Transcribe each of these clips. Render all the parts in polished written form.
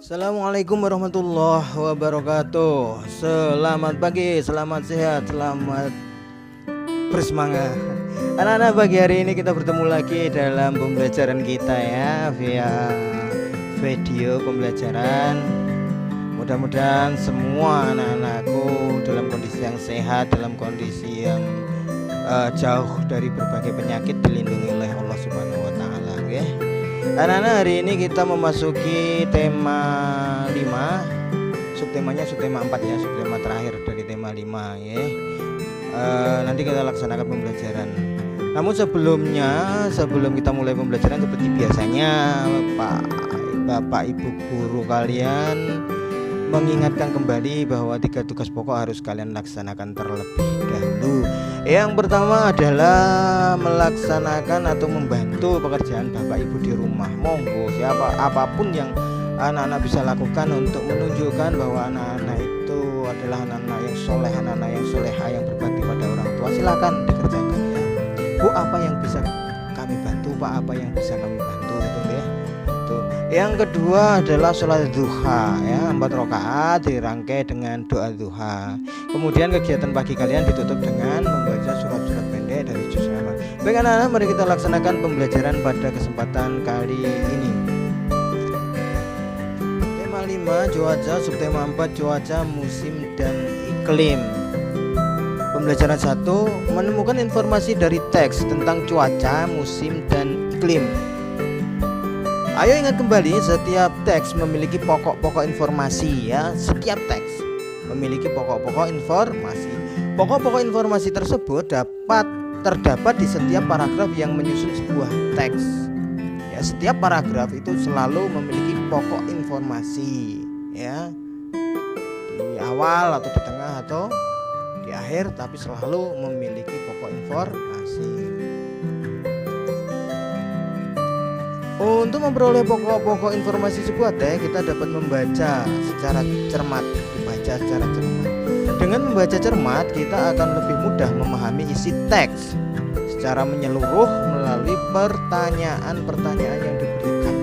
Assalamualaikum warahmatullahi wabarakatuh. Selamat pagi, selamat sehat, selamat bersemangat. Anak-anak, pagi hari ini kita bertemu lagi dalam pembelajaran kita ya, via video pembelajaran. Mudah-mudahan semua anak-anakku dalam kondisi yang sehat, dalam kondisi yang jauh dari berbagai penyakit, dilindungi oleh Allah Subhanahu wa taala ya. Anak-anak, hari ini kita memasuki tema 5. Subtemanya subtema 4 ya, subtema terakhir dari tema 5 ya. Nanti kita laksanakan pembelajaran. Namun sebelum kita mulai pembelajaran, seperti biasanya Bapak Ibu guru kalian mengingatkan kembali bahwa 3 tugas pokok harus kalian laksanakan terlebih dahulu. Yang pertama adalah melaksanakan atau membantu pekerjaan Bapak Ibu di rumah. Monggo, apapun yang anak-anak bisa lakukan untuk menunjukkan bahwa anak-anak itu adalah anak-anak yang soleh, anak-anak yang soleha, yang berbakti pada orang tua, silakan dikerjakan ya. Bu, apa yang bisa kami bantu, Pak? Apa yang bisa kami bantu, gitu ya. Yang kedua adalah sholat duha ya, 4 rakaat dirangkai dengan doa duha. Kemudian kegiatan pagi kalian ditutup dengan membaca surat-surat pendek dari juz 5. Baik anak-anak, mari kita laksanakan pembelajaran pada kesempatan kali ini. Tema 5 cuaca, subtema 4 cuaca, musim dan iklim. Pembelajaran 1 menemukan informasi dari teks tentang cuaca, musim dan iklim. Ayo ingat kembali, setiap teks memiliki pokok-pokok informasi ya. Setiap teks memiliki pokok-pokok informasi. Pokok-pokok informasi tersebut terdapat di setiap paragraf yang menyusun sebuah teks. Ya, setiap paragraf itu selalu memiliki pokok informasi ya. Di awal atau di tengah atau di akhir, tapi selalu memiliki pokok informasi. Untuk memperoleh pokok-pokok informasi sebuah teks, kita dapat membaca secara cermat. Dengan membaca cermat, kita akan lebih mudah memahami isi teks secara menyeluruh melalui pertanyaan-pertanyaan yang diberikan.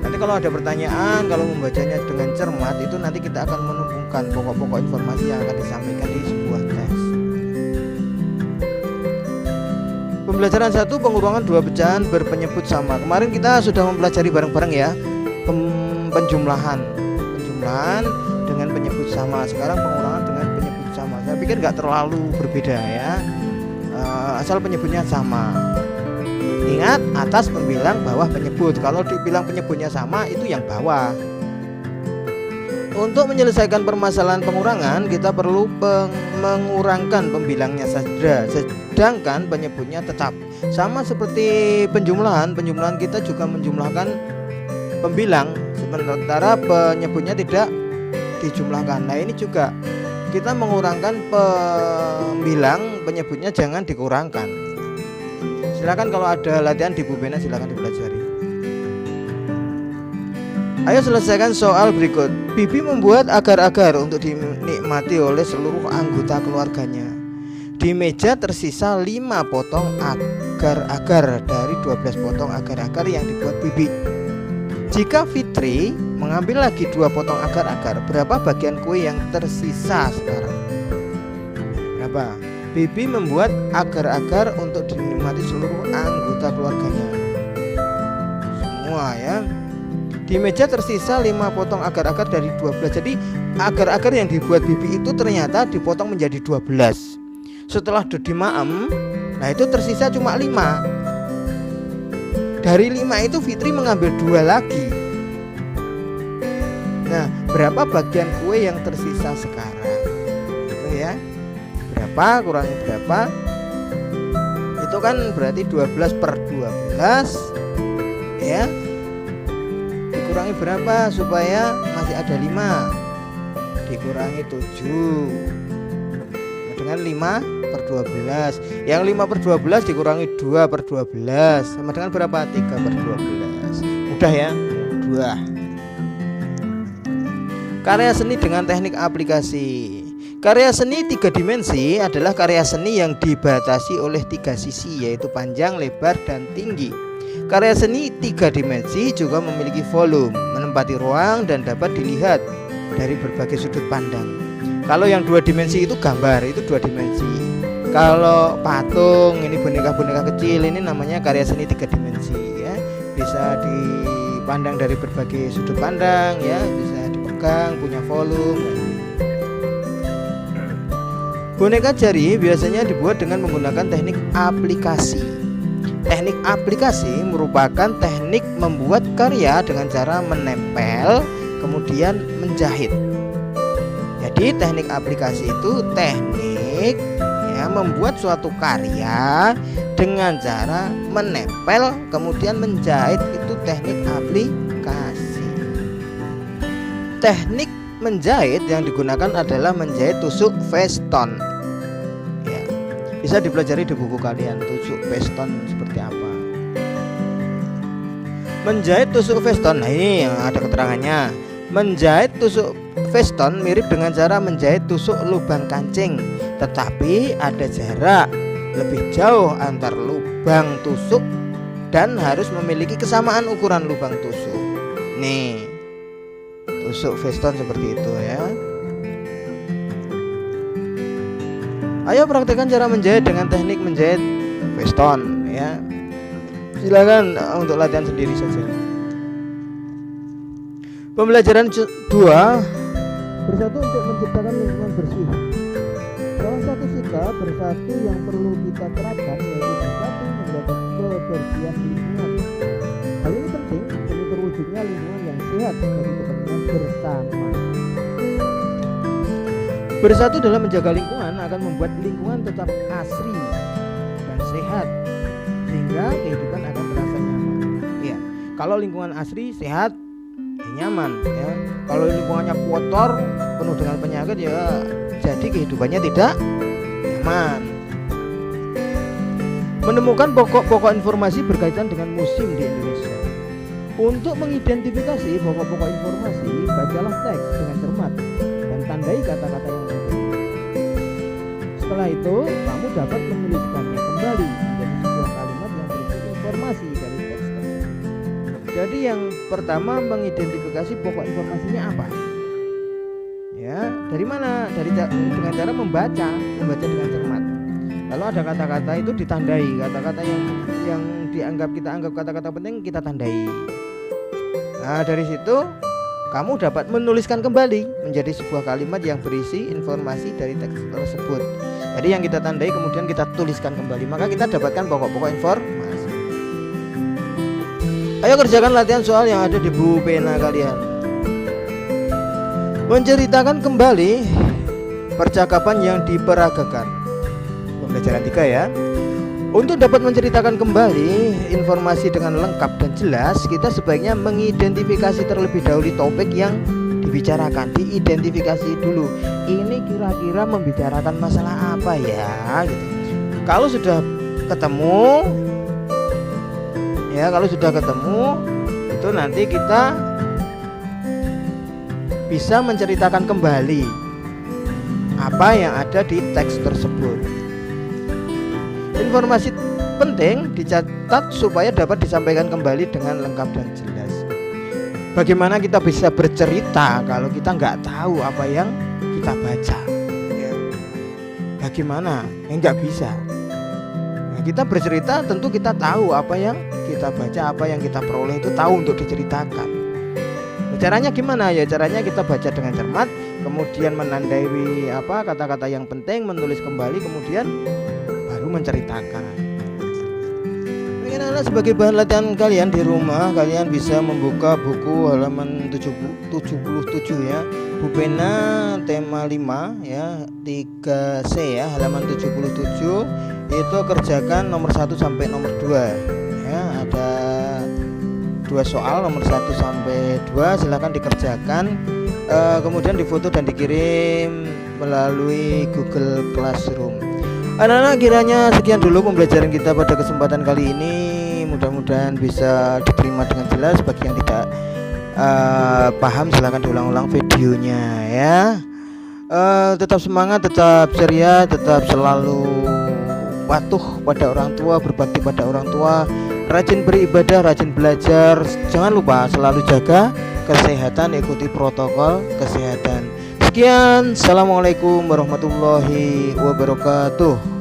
Nanti kalau ada pertanyaan, kalau membacanya dengan cermat, itu nanti kita akan menemukan pokok-pokok informasi yang akan disampaikan di sebuah teks. Pembelajaran 1, pengurangan 2 pecahan berpenyebut sama. Kemarin kita sudah mempelajari bareng-bareng ya, penjumlahan dengan penyebut sama. Sekarang pengurangan dengan penyebut sama. Saya pikir nggak terlalu berbeda ya, asal penyebutnya sama. Ingat, atas pembilang, bawah penyebut. Kalau dibilang penyebutnya sama, itu yang bawah. Untuk menyelesaikan permasalahan pengurangan, kita perlu mengurangkan pembilangnya saja, sedangkan penyebutnya tetap. Sama seperti penjumlahan kita juga menjumlahkan pembilang, sementara penyebutnya tidak dijumlahkan. Nah, ini juga kita mengurangkan pembilang, penyebutnya jangan dikurangkan. Silakan kalau ada latihan di Bu Bena, silakan dipelajari. Ayo selesaikan soal berikut. Bibi membuat agar-agar untuk dinikmati oleh seluruh anggota keluarganya. Di meja tersisa 5 potong agar-agar dari 12 potong agar-agar yang dibuat Bibi. Jika Fitri mengambil lagi 2 potong agar-agar, berapa bagian kue yang tersisa sekarang? Berapa? Bibi membuat agar-agar untuk dinikmati seluruh anggota keluarganya. Semua ya. Di meja tersisa 5 potong agar-agar dari 12. Jadi agar-agar yang dibuat Bibi itu ternyata dipotong menjadi 12. Setelah dimaem, nah itu tersisa cuma 5. Dari 5 itu Fitri mengambil 2 lagi. Nah, berapa bagian kue yang tersisa sekarang? Itu ya. Berapa kurangi berapa? Itu kan berarti 12 per 12 ya. Dikurangi berapa supaya masih ada 5? Dikurangi 7 dengan 5 per 12. Yang 5 per 12 dikurangi 2 per 12 sama dengan berapa? 3 per 12. Mudah ya? Mudah. Karya seni dengan teknik aplikasi. Karya seni 3 dimensi adalah karya seni yang dibatasi oleh 3 sisi, yaitu panjang, lebar, dan tinggi. Karya seni 3 dimensi juga memiliki volume, menempati ruang dan dapat dilihat dari berbagai sudut pandang. Kalau yang 2 dimensi itu gambar, itu 2 dimensi. Kalau patung, ini boneka-boneka kecil, ini namanya karya seni 3 dimensi ya. Bisa dipandang dari berbagai sudut pandang ya, bisa dipegang, punya volume. Boneka jari biasanya dibuat dengan menggunakan teknik aplikasi. Teknik aplikasi merupakan teknik membuat karya dengan cara menempel kemudian menjahit. Jadi teknik aplikasi itu teknik ya membuat suatu karya dengan cara menempel kemudian menjahit, itu teknik aplikasi. Teknik menjahit yang digunakan adalah menjahit tusuk veston. Ya, bisa dipelajari di buku kalian, tusuk veston seperti apa. Menjahit tusuk veston, nah ini yang ada keterangannya. Menjahit tusuk veston mirip dengan cara menjahit tusuk lubang kancing, tetapi ada jarak lebih jauh antar lubang tusuk dan harus memiliki kesamaan ukuran lubang tusuk. Nih, tusuk veston seperti itu ya. Ayo praktekkan cara menjahit dengan teknik menjahit veston ya. Silakan untuk latihan sendiri saja. Pembelajaran 2, bersatu untuk menciptakan lingkungan bersih. Salah satu sikap bersatu yang perlu kita terapkan yaitu bersatu menjaga kebersihan lingkungan. Hal ini penting demi terwujudnya lingkungan yang sehat bagi kepentingan bersama. Bersatu dalam menjaga lingkungan akan membuat lingkungan tetap asri dan sehat, sehingga kehidupan akan terasa nyaman. Ya, kalau lingkungan asri, sehat, ya nyaman. Ya, kalau lingkungannya kotor, penuh dengan penyakit, ya jadi kehidupannya tidak nyaman. Menemukan pokok-pokok informasi berkaitan dengan musim di Indonesia. Untuk mengidentifikasi pokok-pokok informasi, bacalah teks dengan cermat dan tandai kata-kata yang penting. Setelah itu, kamu dapat menuliskannya kembali menjadi sebuah kalimat yang berisi informasi dari teks tersebut. Jadi yang pertama, mengidentifikasi pokok informasinya apa. Ya, dari mana? Dengan cara membaca dengan cermat. Lalu ada kata-kata itu ditandai, kata-kata yang kita anggap kata-kata penting kita tandai. Nah, dari situ kamu dapat menuliskan kembali menjadi sebuah kalimat yang berisi informasi dari teks tersebut. Jadi yang kita tandai kemudian kita tuliskan kembali, maka kita dapatkan pokok-pokok informasi. Ayo kerjakan latihan soal yang ada di buku pena kalian. Menceritakan kembali percakapan yang diperagakan. Pembelajaran 3 ya. Untuk dapat menceritakan kembali informasi dengan lengkap dan jelas, kita sebaiknya mengidentifikasi terlebih dahulu topik yang dibicarakan. Diidentifikasi dulu, ini kira-kira membicarakan masalah apa ya gitu. Kalau sudah ketemu ya, itu nanti kita bisa menceritakan kembali apa yang ada di teks tersebut. Informasi penting dicatat supaya dapat disampaikan kembali dengan lengkap dan jelas. Bagaimana kita bisa bercerita kalau kita nggak tahu apa yang kita baca ya. Bagaimana? Nggak bisa. Nah, kita bercerita tentu kita tahu apa yang kita baca, apa yang kita peroleh itu tahu untuk diceritakan. Caranya gimana ya? Caranya kita baca dengan cermat, kemudian menandai kata-kata yang penting, menulis kembali, kemudian baru menceritakan. Mungkin sebagai bahan latihan kalian di rumah, kalian bisa membuka buku halaman 77 ya, Bupena tema 5 ya, 3C ya, halaman 77. Itu kerjakan nomor 1 sampai nomor 2 ya, ada 2 soal nomor 1 sampai 2, silahkan dikerjakan, kemudian difoto dan dikirim melalui Google Classroom. Anak-anak, kiranya sekian dulu pembelajaran kita pada kesempatan kali ini. Mudah-mudahan bisa diterima dengan jelas. Bagi yang tidak paham, silahkan diulang-ulang videonya ya. Tetap semangat, tetap ceria, tetap selalu patuh pada orang tua, berbakti pada orang tua. rajin beribadah, rajin belajar. Jangan lupa selalu jaga kesehatan, ikuti protokol kesehatan. Sekian, assalamualaikum warahmatullahi wabarakatuh.